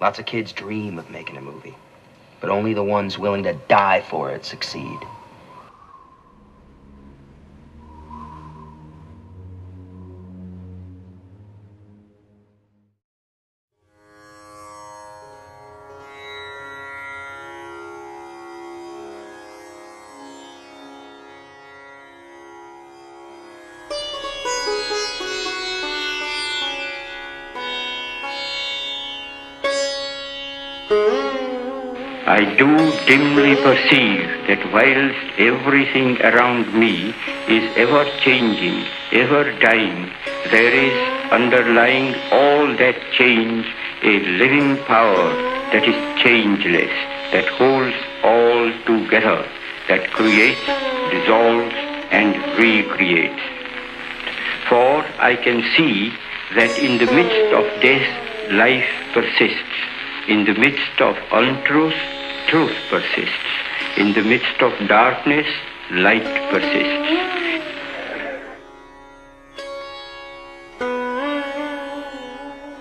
Lots of kids dream of making a movie, but only the ones willing to die for it succeed. I do dimly perceive that whilst everything around me is ever changing, ever dying, there is underlying all that change a living power that is changeless, that holds all together, that creates, dissolves, and recreates. For I can see that in the midst of death, life persists. In the midst of untruth, truth persists. In the midst of darkness, light persists.